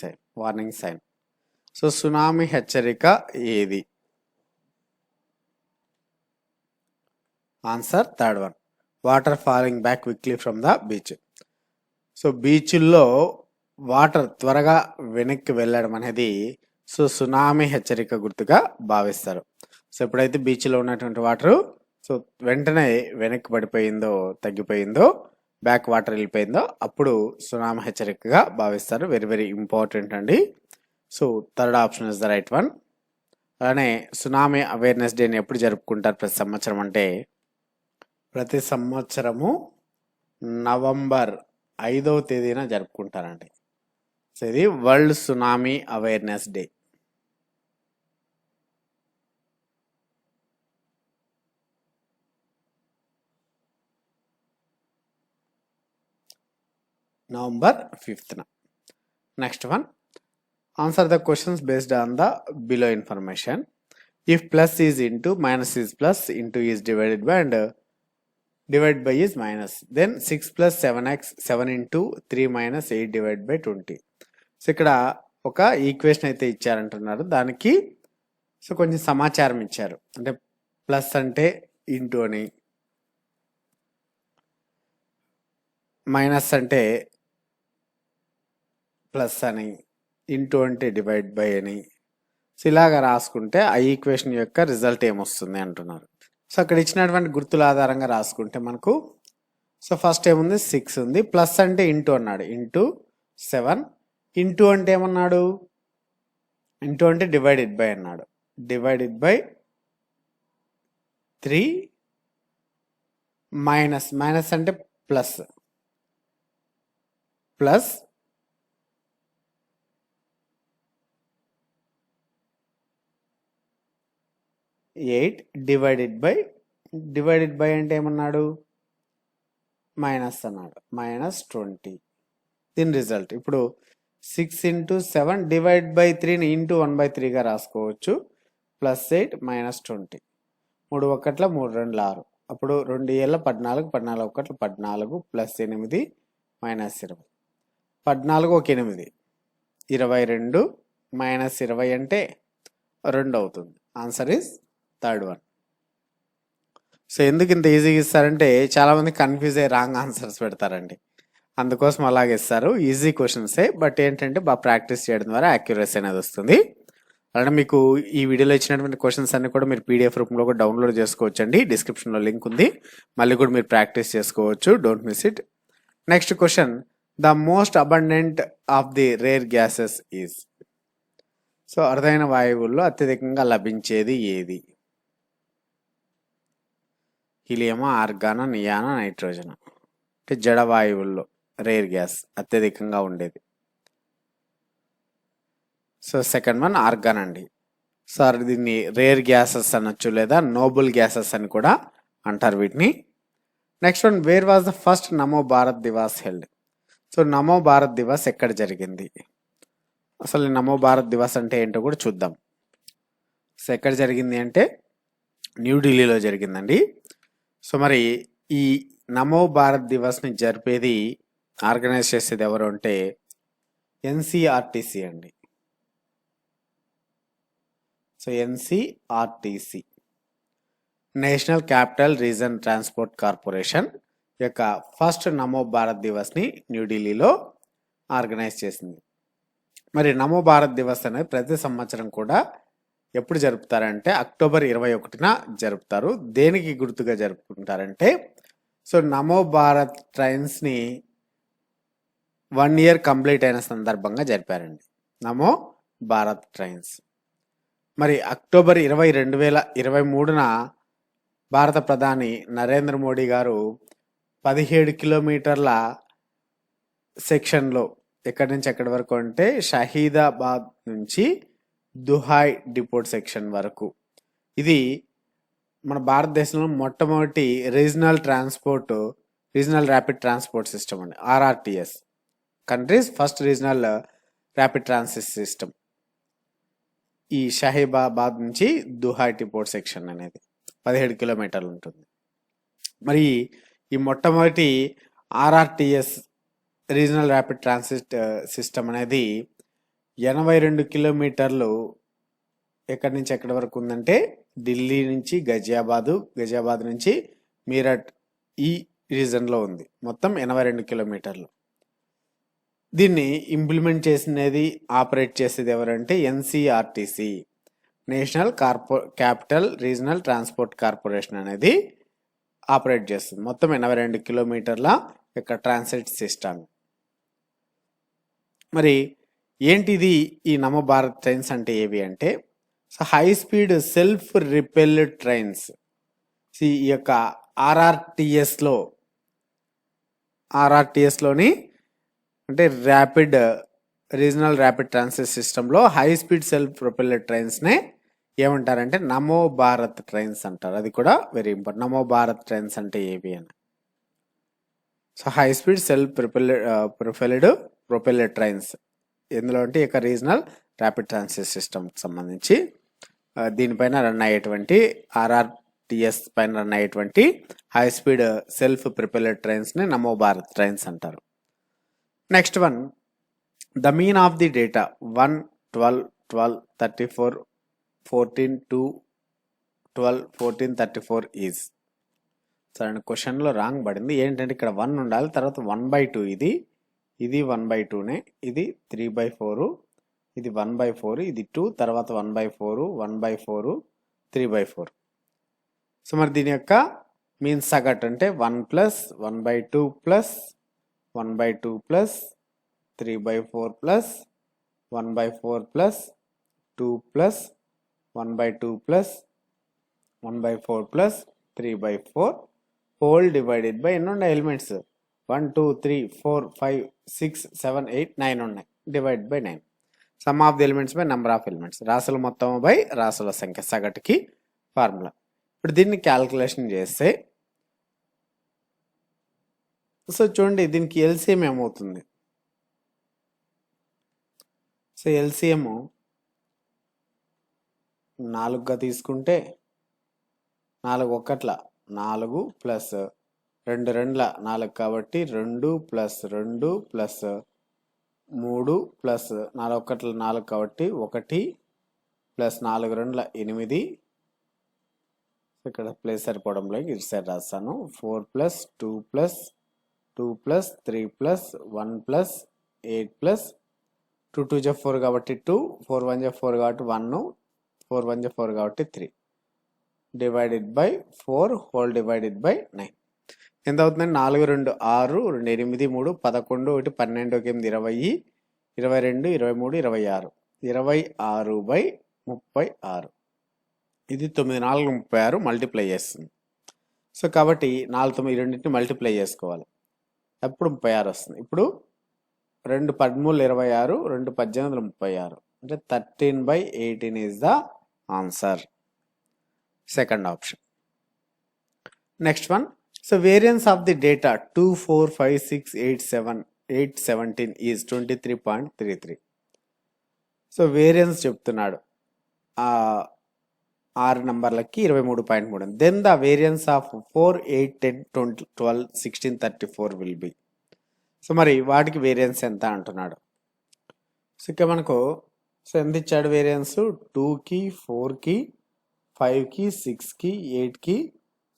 sign? So tsunami హెచ్చరిక ఏది? Answer third one, water falling back quickly from the beach. So బీచ్ల్లో water త్వరగా వెనక్కి వెళ్ళడం అనేది so tsunami హెచ్చరిక గుర్తుగా భావిస్తారు. సో ఎప్పుడైతే బీచ్లో ఉన్నటువంటి వాటరు సో వెంటనే వెనక్కి పడిపోయిందో, తగ్గిపోయిందో, బ్యాక్ వాటర్ వెళ్ళిపోయిందో అప్పుడు సునామీ హెచ్చరికగా భావిస్తారు. వెరీ వెరీ ఇంపార్టెంట్ అండి. So third option is the right one. అలానే సునామీ అవేర్నెస్ డేని ఎప్పుడు జరుపుకుంటారు ప్రతి సంవత్సరం అంటే ప్రతి సంవత్సరము నవంబర్ 5వ తేదీన జరుపుకుంటారండి. సో ఇది world tsunami awareness day. November 5th. Next one, answer the questions based on the below information. If plus is into, minus is plus, into is divided by and divide by is minus, then 6 + 7x, 7 × 3 - 8 divide by 20. So ఇక్కడ ఒక equation అయితే ఇచ్చారంటున్నారు. దానికి so కొంచెం సమాచారం ఇచ్చారు. అంటే plus అంటే into అని, మైనస్ అంటే ప్లస్ అని, ఇంటూ అంటే డివైడ్ బై అని. సో ఇలాగా రాసుకుంటే ఆ ఈక్వేషన్ యొక్క రిజల్ట్ ఏమొస్తుంది అంటున్నారు. సో అక్కడ ఇచ్చినటువంటి గుర్తుల ఆధారంగా రాసుకుంటే మనకు సో ఫస్ట్ ఏముంది 6 ఉంది, ప్లస్ అంటే ఇంటూ అన్నాడు, ఇంటూ 7, ఇంటూ అంటే ఏమన్నాడు, ఇంటూ అంటే డివైడెడ్ బై అన్నాడు, డివైడెడ్ బై 3, మైనస్ అంటే ప్లస్, ప్లస్ 8 డివైడెడ్ బై అంటే ఏమన్నాడు, మైనస్ అన్నాడు, -20. దీని రిజల్ట్ ఇప్పుడు 6 × 7 డివైడ్ బై 3ని ఇంటూ 1/3గా రాసుకోవచ్చు. +8 -20, 3 1 3 2 6, అప్పుడు 2 7 14, 14 1 14, +8 -20, 14 ఒక 8, 22 -20 అంటే 2 అవుతుంది. Answer is third one. So ఎందుకు ఇంత ఈజీగా ఇస్తారంటే చాలామంది కన్ఫ్యూజ్ అయ్యి రాంగ్ ఆన్సర్స్ పెడతారండి. అందుకోసం అలాగే ఇస్తారు. ఈజీ క్వశ్చన్సే, బట్ ఏంటంటే బాగా ప్రాక్టీస్ చేయడం ద్వారా యాక్యురసీ అనేది వస్తుంది. అలానే మీకు ఈ వీడియోలో ఇచ్చినటువంటి క్వశ్చన్స్ అన్ని కూడా మీరు PDF రూపంలో కూడా డౌన్లోడ్ చేసుకోవచ్చు అండి. డిస్క్రిప్షన్లో లింక్ ఉంది, మళ్ళీ కూడా మీరు ప్రాక్టీస్ చేసుకోవచ్చు. Don't miss it. Next question, the most abundant of the rare gases is. So అరుదైన వాయువుల్లో అత్యధికంగా లభించేది ఏది? హీలియమా, ఆర్గానా, నియానా, నైట్రోజన్. అంటే జడ వాయువుల్లో రేర్ గ్యాస్ అత్యధికంగా ఉండేది. సో సెకండ్ వన్ ఆర్గాన్ అండి. సార్ దీన్ని రేర్ గ్యాసెస్ అనొచ్చు, లేదా నోబుల్ గ్యాసెస్ అని కూడా అంటారు వీటిని. Next one, where was the first Namo Bharat Diwas held. So నమో భారత్ దివాస్ ఎక్కడ జరిగింది? అసలు నమో భారత్ దివాస్ అంటే ఏంటో కూడా చూద్దాం. సో ఎక్కడ జరిగింది అంటే న్యూఢిల్లీలో జరిగిందండి. సో మరి ఈ నమో భారత్ దివస్ని జరిపేది ఆర్గనైజ్ చేసేది ఎవరు అంటే ఎన్సిఆర్టీసీ అండి. So NCRTC national capital region transport corporation యొక్క ఫస్ట్ నమో భారత్ దివస్ని న్యూఢిల్లీలో ఆర్గనైజ్ చేసింది. మరి నమో భారత్ దివస్ అనేది ప్రతి సంవత్సరం కూడా ఎప్పుడు జరుపుతారంటే అక్టోబర్ 21న జరుపుతారు. దేనికి గుర్తుగా జరుపుకుంటారంటే సో నమో భారత్ ట్రైన్స్ని 1 year కంప్లీట్ అయిన సందర్భంగా జరిపారండి నమో భారత్ ట్రైన్స్. మరి అక్టోబర్ 20, 2023న భారత ప్రధాని నరేంద్ర మోడీ గారు 17 కిలోమీటర్ల సెక్షన్లో ఎక్కడి నుంచి ఎక్కడి వరకు అంటే షహీదాబాద్ నుంచి దుహాయ్ డిపోర్ట్ సెక్షన్ వరకు, ఇది మన భారతదేశంలో మొట్టమొదటి రీజనల్ ర్యాపిడ్ ట్రాన్స్పోర్ట్ సిస్టమ్ అండి. RRTS countries first regional rapid transit system. ఈ షహీదాబాద్ నుంచి దుహాయ్ డిపోర్ట్ సెక్షన్ అనేది 17 కిలోమీటర్లు ఉంటుంది. మరి ఈ మొట్టమొదటి RRTS regional rapid transit system అనేది 82 కిలోమీటర్లు ఎక్కడి నుంచి ఎక్కడి వరకు ఉందంటే ఢిల్లీ నుంచి గజియాబాద్ నుంచి మీరట్ ఈ రీజన్లో ఉంది. మొత్తం 82 కిలోమీటర్లు. దీన్ని ఇంప్లిమెంట్ చేసినది ఆపరేట్ చేసేది ఎవరంటే NCRTC national capital regional transport corporation అనేది ఆపరేట్ చేస్తుంది. మొత్తం 82 కిలోమీటర్ల యొక్క ట్రాన్సిట్ సిస్టమ్. మరి ఏంటిది ఈ నమో భారత్ ట్రైన్స్ అంటే ఏవి అంటే హై స్పీడ్ సెల్ఫ్ రిపెల్డ్ ట్రైన్స్. ఈ యొక్క ఆర్ఆర్టీఎస్లోని అంటే రీజనల్ ర్యాపిడ్ ట్రాన్సిట్ సిస్టంలో హై స్పీడ్ సెల్ఫ్ ప్రొపెల్డ్ ట్రైన్స్నే ఏమంటారంటే నమో భారత్ ట్రైన్స్ అంటారు. అది కూడా వెరీ ఇంపార్టెంట్. నమో భారత్ ట్రైన్స్ అంటే ఏవి అని. So high speed self propelled trains ఎందులో అంటే ఇక రీజనల్ ర్యాపిడ్ ట్రాన్సిట్ సిస్టమ్కి సంబంధించి దీనిపైన రన్ అయ్యేటువంటి ఆర్ఆర్టీఎస్ పైన రన్ అయ్యేటువంటి హై స్పీడ్ సెల్ఫ్ ప్రొపెల్డ్ ట్రైన్స్ని నమో భారత్ ట్రైన్స్ అంటారు. Next one, the mean of the data 1, 12, 12, 34, 14, 2, 12, 14, 34 is. సరే, క్వశ్చన్లో రాంగ్ పడింది. ఏంటంటే ఇక్కడ 1 ఉండాలి, తర్వాత 1/2 ఇది 1/2నే, ఇది 3/4, ఇది 1/4, ఇది 2, తర్వాత 1/4, 1/4, 3/4. సో మరి దీని యొక్క మీన్ సగటు అంటే 1 + 1/2 + 1/2 + 3/4 + 1/4 + 2 + 1/2 + 1/4 + 3/4 హోల్ డివైడెడ్ బై ఎన్ని ఉన్నాయి ఎలిమెంట్స్ 1, 2, 3, 4, 5, 6, 7, 8, 9 ఉన్నాయి. Divide by 9. Some of the elements by number of elements. రాసుల మొత్తం బై రాసుల సంఖ్య సగటుకి ఫార్ములా. ఇప్పుడు దీన్ని క్యాల్కులేషన్ చేస్తే సో చూడండి దీనికి ఎల్సిఎం ఏమవుతుంది. సో ఎల్సిఎం 4గా తీసుకుంటే 4 ఒకట్ల 4 ప్లస్ 2 రెండ్ల 4 కాబట్టి 2 + 2 + 3 ప్లస్ 4 ఒకట్ల 4 కాబట్టి 1 ప్లస్ 4 రెండ్ల 8. ఇక్కడ ప్లేస్ సరిపోవడంలో ఇటు సైడ్ రాస్తాను. 4 + 2 + 2 + 3 + 1 + 8 + 2 2 = 4 కాబట్టి 2, 4 1 = 4 కాబట్టి 1, 4 1 = 4 కాబట్టి 3 divided by 4 whole divided by 9. ఎంత అవుతుందండి? 4 2 6, 2 8 3 11 1 12 1 8 20 22 23 26 26/36. ఇది 9 4 36 మల్టిప్లై చేస్తుంది. సో కాబట్టి 4 9 రెండింటిని మల్టిప్లై చేసుకోవాలి. అప్పుడు 36 వస్తుంది. ఇప్పుడు 2 13 26, 2 18 36 అంటే 13/18 is the answer. Second option. Next one, so variance of the data 2, 4, 5, 6, 8, 7, 8, 17 is 23.33. So variance చెప్తున్నాడు. 6 నంబర్లకి 23.3. Then the variance of 4, 8, 10, 20, 12, 16, 34 will be. So మరి వాటికి వేరియన్స్ ఎంత అంటున్నాడు. సో ఇక్కడ మనకు సో ఎంత ఇచ్చాడు వేరియన్స్ 2కి 4కి 5కి 6కి 8కి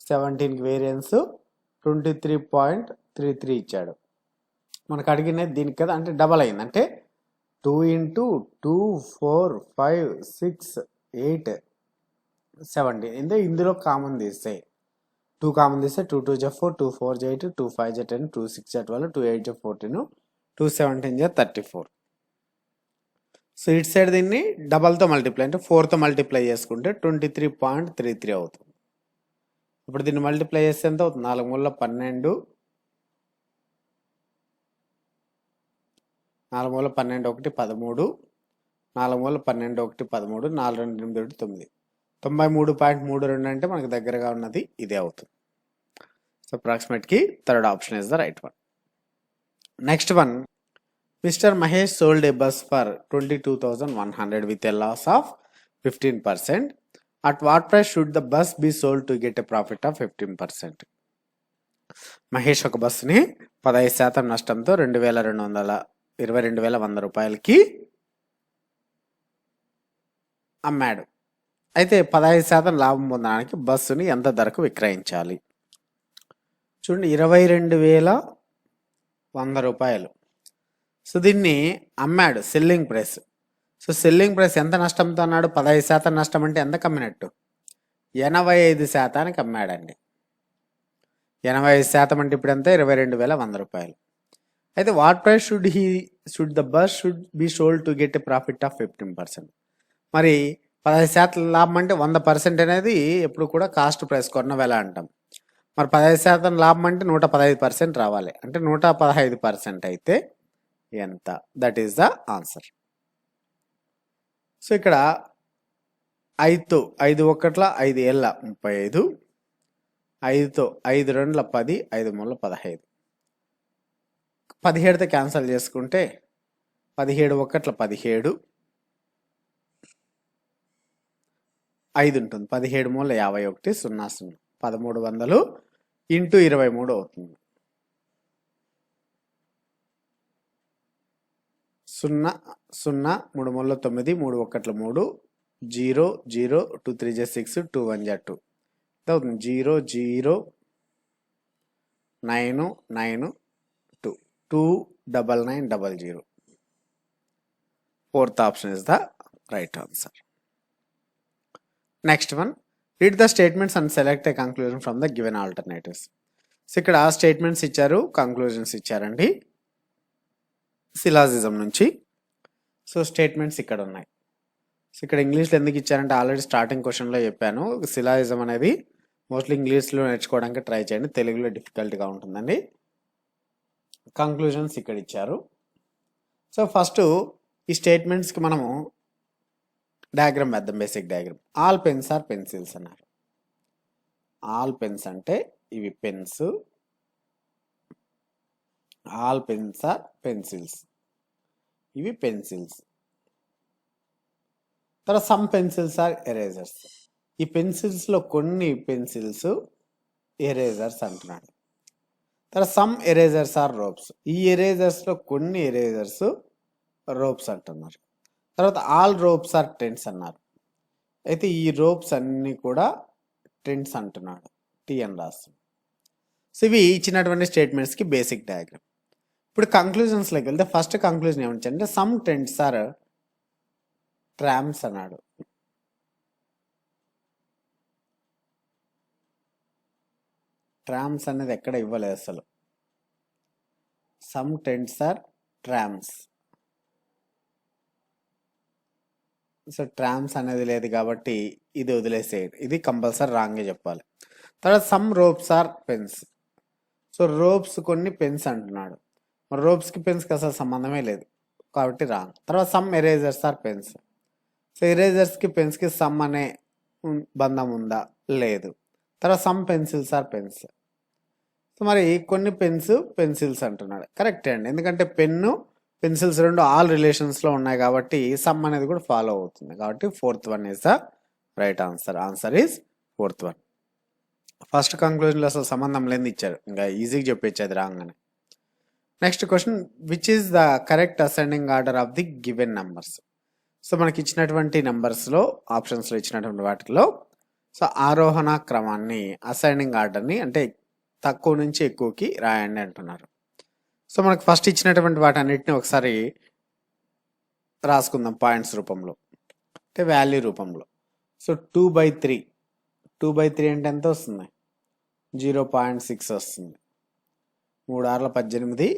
17కి వేరియన్స్ 23.33 ఇచ్చాడు. మనకు అడిగినది దీనికి కదా, అంటే డబల్ అయింది. అంటే 2 into 2, 4, 5, 6, 8, 17. ఇందులో కామన్ తీస్తే 2 కామన్ తీస్తే 2 2 జా 4, 2 4 జా 8, 2 5 జా 10, 2 6 జా 12, 2 8 జా 14, 2 17 జా 34. సో ఇటు సైడ్ దీన్ని డబల్తో మల్టిప్లై అంటే 4తో మల్టిప్లై చేసుకుంటే 23.33 అవుతుంది. ఇప్పుడు దీన్ని మల్టిప్లై చేస్తే ఎంత అవుతుంది? 4 మూల 12, 4 మూల 12 1 13, 4 మూల 12 1 13, 4 2 8 1 9. 93.32 అంటే మనకు దగ్గరగా ఉన్నది ఇదే అవుతుంది. సో అప్రాక్సిమేట్కి third option is the right one. Next one, mister Mahesh sold a bus for 22,100 with a loss of 15%. At what price should the bus be sold to get a profit of 15%? Mahesh ఒక బస్సుని 15% నష్టంతో 22,100 రూపాయలకి అమ్మాడు. అయితే 15% లాభం పొందడానికి బస్సుని ఎంత ధరకు విక్రయించాలి? చూడండి, 22,100 రూపాయలు. సో దీన్ని అమ్మాడు, selling price. So selling price ఎంత నష్టంతో అన్నాడు? 15% నష్టం అంటే ఎంత కమ్మినట్టు? 85% అమ్మాడండి. 85% అంటే ఇప్పుడు ఎంత? 22,100 రూపాయలు. అయితే what price should the bus should be sold to get a profit of 15%. మరి 15% లాభం అంటే 100% అనేది ఎప్పుడు కూడా కాస్ట్ ప్రైస్ కొన్న వెల అంటాం. మరి 15% లాభం అంటే 115% రావాలి. అంటే 115% అయితే ఎంత? That is the answer. So ఇక్కడ 5తో 5 1 5 ఏళ్ళ 35, 5తో 5 2 10, 5 3 15. 17తో క్యాన్సల్ చేసుకుంటే 17 1 17, 5 ఉంటుంది. 17 3 51, 0 0, 1300 ఇంటూ 23 అవుతుంది. 0 0 3 3 9, 3 1 3, 0 0, 2 3 జా 6, 2 1 జా 2 అవుతుంది. 0 0 9 9 2, 2 9 9 0. Fourth option is the right answer. Next one, read the statements and select a conclusion from the given alternatives. So ఇక్కడ స్టేట్మెంట్స్ ఇచ్చారు, కంక్లూజన్స్ ఇచ్చారండి సిలాజిజం నుంచి. సో స్టేట్మెంట్స్ ఇక్కడ ఉన్నాయి. సో ఇక్కడ ఇంగ్లీష్లో ఎందుకు ఇచ్చారంటే ఆల్రెడీ స్టార్టింగ్ క్వశ్చన్లో చెప్పాను, సిలాజిజం అనేది మోస్ట్లీ ఇంగ్లీష్లో నేర్చుకోవడానికి ట్రై చేయండి, తెలుగులో డిఫికల్ట్గా ఉంటుందండి. కంక్లూజన్స్ ఇక్కడ ఇచ్చారు. సో ఫస్ట్ ఈ స్టేట్మెంట్స్కి మనము డయాగ్రామ్ వేద్దాం, basic diagram. All pens are pencils అన్నారు. ఆల్ పెన్స్ అంటే ఇవి pens, all pens are pencils, ఇవి పెన్సిల్స్. తర్వాత సమ్ పెన్సిల్స్ ఆర్ ఎరేజర్స్, ఈ పెన్సిల్స్లో కొన్ని పెన్సిల్స్ ఎరేజర్స్ అంటున్నాడు. తర్వాత సమ్ ఎరేజర్స్ ఆర్ రోప్స్, ఈ ఎరేజర్స్లో కొన్ని ఎరేజర్స్ రోప్స్ అంటున్నారు. తర్వాత ఆల్ రోప్స్ ఆర్ టెంట్స్ అన్నారు. అయితే ఈ రోప్స్ అన్నీ కూడా టెంట్స్ అంటున్నాడు, టీ అని రాస్తుంది. సో ఇవి ఇచ్చినటువంటి స్టేట్మెంట్స్కి బేసిక్ డయాగ్రామ్. ఇప్పుడు కంక్లూజన్స్లోకి వెళ్తే ఫస్ట్ కంక్లూజన్ ఏమంటే సమ్ టెంట్స్ ఆర్ ట్రామ్స్ అన్నాడు. ట్రామ్స్ అనేది ఎక్కడ ఇవ్వలేదు అసలు. Some tents are trams. So trams అనేది లేదు కాబట్టి ఇది వదిలేసేయండి, ఇది కంపల్సరీ రాంగే చెప్పాలి. తర్వాత some ropes are pens, so ropes కొన్ని పెన్స్ అంటున్నాడు. మరి రోప్స్కి పెన్స్కి అసలు సంబంధమే లేదు కాబట్టి రాంగ్. తర్వాత some erasers are pens, so ఎరేజర్స్కి పెన్స్కి సమ్ అనే బంధం ఉందా? లేదు. తర్వాత some pencils are pens, so మరి కొన్ని పెన్స్ పెన్సిల్స్ అంటున్నాడు. కరెక్టే అండి, ఎందుకంటే పెన్ను పెన్సిల్స్ రెండు ఆల్ రిలేషన్స్లో ఉన్నాయి కాబట్టి సమ్ అనేది కూడా ఫాలో అవుతుంది. కాబట్టి fourth one is the right answer is fourth one. First కంక్లూజన్లో అసలు సంబంధం లేని ఇచ్చారు, ఇంకా ఈజీగా చెప్పేది అది రాంగ్ అని. Next question, which is the correct ascending order of the given numbers. So మనకి ఇచ్చినటువంటి నెంబర్స్లో ఆప్షన్స్లో ఇచ్చినటువంటి వాటిలో సో ఆరోహణ క్రమాన్ని అసెండింగ్ ఆర్డర్ని అంటే తక్కువ నుంచి ఎక్కువకి రాయండి అంటున్నారు. సో మనకు ఫస్ట్ ఇచ్చినటువంటి వాటన్నిటిని ఒకసారి రాసుకుందాం పాయింట్స్ రూపంలో, అంటే వాల్యూ రూపంలో. సో 2/3 అంటే ఎంత వస్తుంది? 0.6 వస్తుంది. 3 6 18,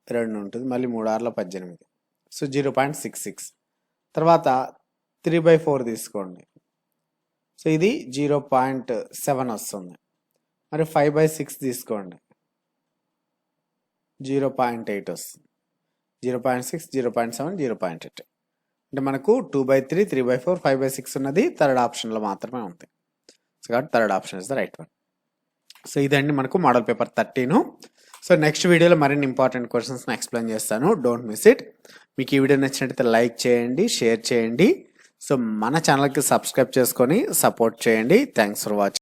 2 ఉంటుంది, మళ్ళీ 3 6 18, సో 0.66. తర్వాత 3/4 తీసుకోండి, సో ఇది 0.7 వస్తుంది. మరి 5/6 తీసుకోండి, 0.8 వస్తుంది. 0.6, 0.7, 0.8 అంటే మనకు 2/3, 3/4, 5/6 ఉన్నది థర్డ్ ఆప్షన్లో మాత్రమే ఉంది. సో కాబట్టి third option is the right one. So ఇదండి మనకు మోడల్ పేపర్ 13. సో నెక్స్ట్ వీడియోలో మరిన్ని ఇంపార్టెంట్ క్వశ్చన్స్ని ఎక్స్ప్లెయిన్ చేస్తాను, డోంట్ మిస్ ఇట్. మీకు ఈ వీడియో నచ్చినట్లయితే లైక్ చేయండి, షేర్ చేయండి. సో మన ఛానల్కి సబ్స్క్రైబ్ చేసుకొని సపోర్ట్ చేయండి. Thanks for watching.